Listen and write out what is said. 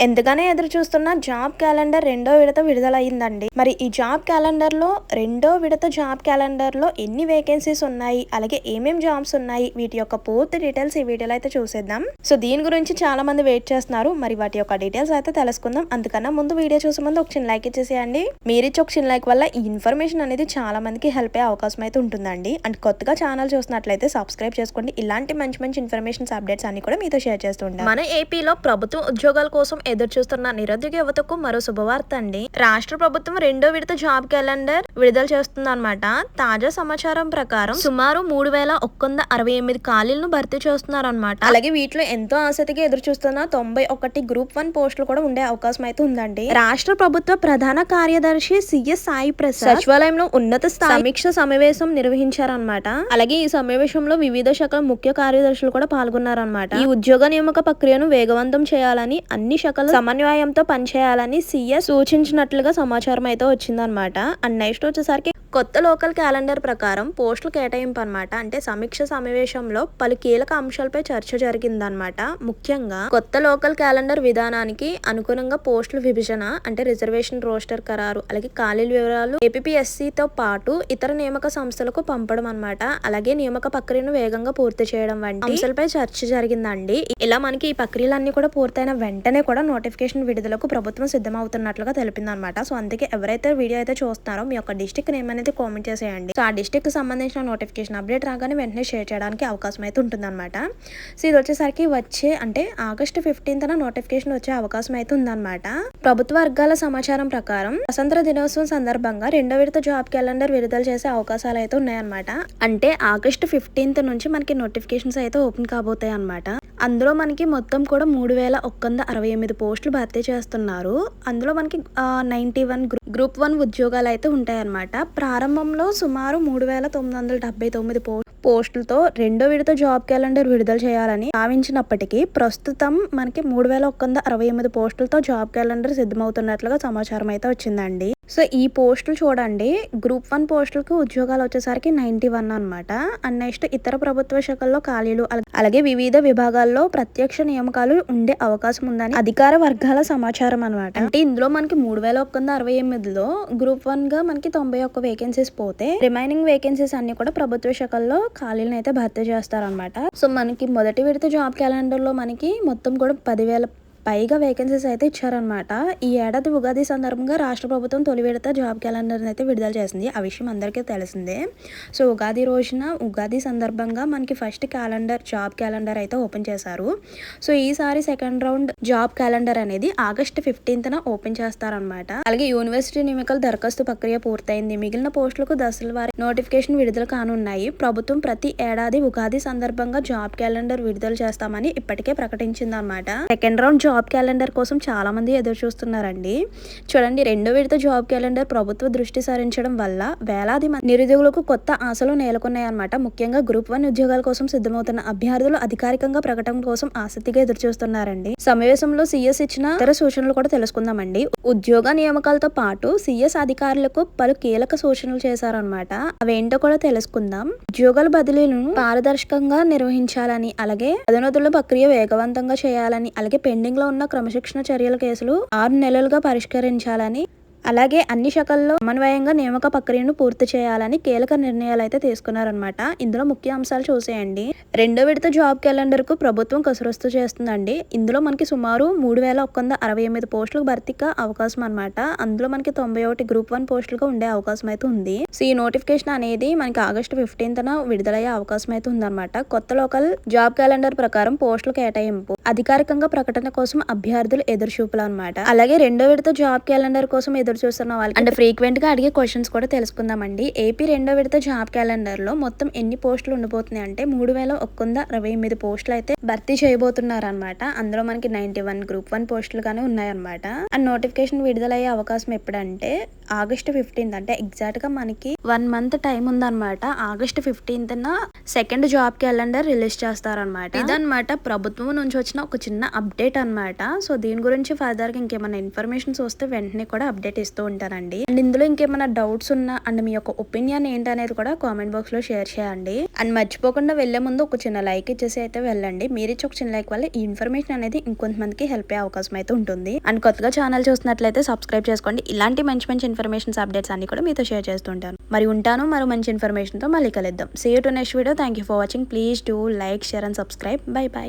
ఎంతగానో ఎదురు చూస్తున్న జాబ్ క్యాలెండర్ రెండో విడత విడుదలయ్యిందండి. మరి ఈ జాబ్ క్యాలెండర్లో రెండో విడత జాబ్ క్యాలెండర్లో ఎన్ని వేకెన్సీస్ ఉన్నాయి, అలాగే ఏమేం జాబ్స్ ఉన్నాయి, వీటి యొక్క పూర్తి డీటెయిల్స్ ఈ వీడియోలో అయితే చూసేద్దాం. సో దీని గురించి చాలా మంది వెయిట్ చేస్తున్నారు. మరి వాటి యొక్క డీటెయిల్స్ అయితే తెలుసుకుందాం. అందుకన్నా ముందు వీడియో చూసే ముందు ఒక చిన్న లైక్ ఇచ్చేసేయండి. మీరిచ్చి ఒక చిన్న లైక్ వల్ల ఈ ఇన్ఫర్మేషన్ అనేది చాలా మందికి హెల్ప్ అయ్యే అవకాశం అయితే ఉంటుందండి. అండ్ కొత్తగా ఛానల్ చూసినట్లయితే సబ్స్క్రైబ్ చేసుకోండి. ఇలాంటి మంచి మంచి ఇన్ఫర్మేషన్స్ అప్డేట్స్ అన్ని కూడా మీతో షేర్ చేస్తూ ఉంటాను. మన ఏపీలో ప్రభుత్వ ఉద్యోగాల కోసం ఎదురు చూస్తున్న నిరుద్యోగ యువతకు మరో శుభవార్త అండి. రాష్ట్ర ప్రభుత్వం రెండో విడత జాబ్ క్యాలెండర్ విడుదల చేస్తుందన్నమాట. తాజా సమాచారం ప్రకారం సుమారు 3168 ఖాళీలను భర్తీ చేస్తున్నారన్నమాట. అలాగే వీటిలో ఎంతో ఆసక్తిగా ఎదురు చూస్తున్న 91 గ్రూప్ 1 పోస్టులు కూడా ఉండే అవకాశం అయితే ఉందండి. రాష్ట్ర ప్రభుత్వ ప్రధాన కార్యదర్శి సిఎస్ సాయి ప్రసాద్ సచివాలయంలో ఉన్నత స్థాయి సమీక్ష సమావేశం నిర్వహించారన్నమాట. అలాగే ఈ సమావేశంలో వివిధ శాఖల ముఖ్య కార్యదర్శులు కూడా పాల్గొన్నారన్నమాట. ఈ ఉద్యోగ నియామక ప్రక్రియను వేగవంతం చేయాలని, అన్ని శాఖల సమన్వయంతో పనిచేయాలని సీఎస్ సూచించినట్లుగా సమాచారం అయితే వచ్చిందనమాట. అండ్ నెక్స్ట్ వచ్చేసరికి కొత్త లోకల్ క్యాలెండర్ ప్రకారం పోస్టులు కేటాయింపు అనమాట. అంటే సమీక్ష సమావేశంలో పలు కీలక అంశాలపై చర్చ జరిగిందనమాట. ముఖ్యంగా కొత్త లోకల్ క్యాలెండర్ విధానానికి అనుగుణంగా పోస్టుల విభజన, అంటే రిజర్వేషన్ రోస్టర్ ఖరారు, అలాగే ఖాళీల వివరాలు ఏపీఎస్సీతో పాటు ఇతర నియామక సంస్థలకు పంపడం అనమాట. అలాగే నియామక ప్రక్రియను వేగంగా పూర్తి చేయడం వంటి అంశాలపై చర్చ జరిగిందండి. ఇలా మనకి ఈ ప్రక్రియలన్నీ కూడా పూర్తయిన వెంటనే కూడా నోటిఫికేషన్ విడుదలకు ప్రభుత్వం సిద్ధమవుతున్నట్లుగా తెలిపింది అనమాట. సో అందుకే ఎవరైతే వీడియో అయితే చూస్తున్నారో మీ యొక్క డిస్ట్రిక్ట్ నేమ్ అనేది కామెంట్ చేసేయండి. సో ఆ డిస్ట్రిక్ట్ కి సంబంధించిన నోటిఫికేషన్ అప్డేట్ రాగానే వెంటనే షేర్ చేయడానికి అవకాశం అయితే ఉంటుందన్నమాట. సో ఇది వచ్చేసరికి అంటే ఆగస్టు 15న నోటిఫికేషన్ వచ్చే అవకాశం అయితే ఉందన్నమాట. ప్రభుత్వ వర్గాల సమాచారం ప్రకారం స్వతంత్ర దినోత్సవం సందర్భంగా రెండో విడత జాబ్ క్యాలెండర్ విడుదల చేసే అవకాశాలు అయితే ఉన్నాయన్నమాట. అంటే ఆగస్టు 15 నుంచి మనకి నోటిఫికేషన్స్ అయితే ఓపెన్ కాబోతాయి అన్నమాట. అందులో మనకి మొత్తం కూడా 3168 పోస్టులు భర్తీ చేస్తున్నారు. అందులో మనకి 91 గ్రూప్ 1 ఉద్యోగాలు అయితే ఉంటాయన్నమాట. ప్రారంభంలో సుమారు 3979 పోస్టులతో రెండో విడత జాబ్ క్యాలెండర్ విడుదల చేయాలని భావించినప్పటికీ ప్రస్తుతం మనకి 3168 పోస్టులతో జాబ్ క్యాలెండర్ సిద్ధమవుతున్నట్లుగా సమాచారం అయితే వచ్చిందండి. సో ఈ పోస్టులు చూడండి, గ్రూప్ 1 పోస్టులకు ఉద్యోగాలు వచ్చేసరికి 91 అనమాట. అండ్ నెక్స్ట్ ఇతర ప్రభుత్వ శాఖల్లో ఖాళీలు, అలాగే వివిధ విభాగాల్లో ప్రత్యక్ష నియామకాలు ఉండే అవకాశం ఉందని అధికార వర్గాల సమాచారం అనమాట. అంటే ఇందులో మనకి 3168లో గ్రూప్ 1 గా మనకి 91 వేకెన్సీస్ పోతే రిమైనింగ్ వేకెన్సీస్ అన్ని కూడా ప్రభుత్వ శాఖల్లో ఖాళీలను అయితే భర్తీ చేస్తారనమాట. సో మనకి మొదటి విడత జాబ్ క్యాలెండర్ లో మనకి మొత్తం కూడా 10,000 పైగా వేకెన్సీస్ అయితే ఇచ్చారనమాట. ఈ ఏడాది ఉగాది సందర్భంగా రాష్ట్ర ప్రభుత్వం తొలి విడత జాబ్ క్యాలెండర్ అయితే విడుదల చేసింది. ఆ విషయం అందరికీ తెలిసిందే. సో ఉగాది రోజున ఉగాది సందర్భంగా మనకి ఫస్ట్ జాబ్ క్యాలెండర్ అయితే ఓపెన్ చేశారు. సో ఈసారి సెకండ్ రౌండ్ జాబ్ క్యాలెండర్ అనేది ఆగస్టు 15న ఓపెన్ చేస్తారనమాట. అలాగే యూనివర్సిటీ నియామకాల దరఖాస్తు ప్రక్రియ పూర్తయింది. మిగిలిన పోస్టులకు దశల వారి నోటిఫికేషన్ విడుదల కానున్నాయి. ప్రభుత్వం ప్రతి ఏడాది ఉగాది సందర్భంగా జాబ్ క్యాలెండర్ విడుదల చేస్తామని ఇప్పటికే ప్రకటించిందన్నమాట. సెకండ్ రౌండ్ జాబ్ క్యాలెండర్ కోసం చాలా మంది ఎదురు చూస్తున్నారండి. చూడండి, రెండో విడత జాబ్ క్యాలెండర్ ప్రభుత్వ దృష్టి సారించడం వల్ల వేలాది మంది నిరుద్యోగులకు కొత్త ఆశలు నెలకొన్నాయన్నమాట. ముఖ్యంగా గ్రూప్ 1 ఉద్యోగాల కోసం సిద్ధమవుతున్న అభ్యర్థులు అధికారికంగా ప్రకటన కోసం ఆసక్తిగా ఎదురు చూస్తున్నారండి. సమావేశంలో సీఎస్ ఇచ్చిన ఇతర సూచనలు కూడా తెలుసుకుందామండి. ఉద్యోగ నియామకాలతో పాటు సీఎస్ అధికారులకు పలు కీలక సూచనలు చేశారనమాట. అవేంటో కూడా తెలుసుకుందాం. ఉద్యోగాల బదిలీలను పారదర్శకంగా నిర్వహించాలని, అలాగే పదోన్నతుల ప్రక్రియ వేగవంతంగా చేయాలని, అలాగే పెండింగ్ లో ఉన్న క్రమశిక్షణ చర్యల కేసులు 6 నెలలుగా పరిష్కరించాలని, అలాగే అన్ని శాఖల్లో సమన్వయంగా నియామక ప్రక్రియను పూర్తి చేయాలని కీలక నిర్ణయాలు అయితే తీసుకున్నారనమాట. ఇందులో ముఖ్య అంశాలు చూసేయండి. రెండో విడత జాబ్ క్యాలెండర్ కు ప్రభుత్వం కసరత్తు చేస్తుందండి. ఇందులో మనకి సుమారు 3168 పోస్టులకు భర్తీగా అవకాశం అనమాట. అందులో మనకి 91 గ్రూప్ 1 పోస్టులుగా ఉండే అవకాశం అయితే ఉంది. సో ఈ నోటిఫికేషన్ అనేది మనకి ఆగస్టు 15న విడుదలయ్యే అవకాశం అయితే ఉందన్నమాట. కొత్త లోకల్ జాబ్ క్యాలెండర్ ప్రకారం పోస్టుల కేటాయింపు అధికారికంగా ప్రకటన కోసం అభ్యర్థులు ఎదురుచూపులు అనమాట. అలాగే రెండో విడత జాబ్ క్యాలెండర్ కోసం ఎదురు చూస్తున్న వాళ్ళకి అంటే ఫ్రీక్వెంట్ గా అడిగే క్వశ్చన్స్ కూడా తెలుసుకుందామండి. ఏపీ రెండో విడత జాబ్ క్యాలెండర్ లో మొత్తం ఎన్ని పోస్టులు ఉండబోతున్నాయి అంటే 3168 పోస్టులు అయితే భర్తీ చేయబోతున్నారు అనమాట. అందులో మనకి 91 గ్రూప్ 1 పోస్టులు గానే ఉన్నాయన్నమాట. అండ్ నోటిఫికేషన్ విడుదలయ్యే అవకాశం ఎప్పుడంటే ఆగస్టు 15, అంటే ఎగ్జాక్ట్ గా మనకి 1 మంత్ టైం ఉందన్నమాట. ఆగస్టు 15న సెకండ్ జాబ్ క్యాలెండర్ రిలీజ్ చేస్తారనమాట. ఇదన్నమాట ప్రభుత్వం నుంచి వచ్చిన ఒక చిన్న అప్డేట్ అనమాట. సో దీని గురించి ఫర్దర్ గా ఇంకేమైనా ఇన్ఫర్మేషన్స్ వస్తే వెంటనే కూడా అప్డేట్ అయితే ఇస్తూ ఉంటానండి. అండ్ ఇందులో ఇంకేమైనా డౌట్స్ ఉన్నా అండ్ మీ యొక్క ఒపీనియన్ ఏంటనేది కూడా కామెంట్ బాక్స్ లో షేర్ చేయండి. అండ్ మర్చిపోకుండా వెళ్లే ముందు ఒక చిన్న లైక్ ఇచ్చేసి అయితే వెళ్ళండి. మీరు ఇచ్చే ఒక చిన్న లైక్ వల్ల ఈ ఇన్ఫర్మేషన్ అనేది ఇంకొంతమందికి హెల్ప్ అయ్యే అవకాశం అయితే ఉంటుంది. అండ్ కొత్తగా ఛానల్ చూస్తున్నట్లయితే సబ్స్క్రైబ్ చేసుకోండి. ఇలాంటి మంచి మంచి ఇన్ఫర్మేషన్స్ అప్డేట్స్ అన్ని కూడా మీతో షేర్ చేస్తుంటాను. మరి ఉంటాను మరో మంచి ఇన్ఫర్మేషన్ తో మళ్ళీ కలుద్దాం. See you to next video. Thank you for watching. Please do like, share and subscribe. Bye by.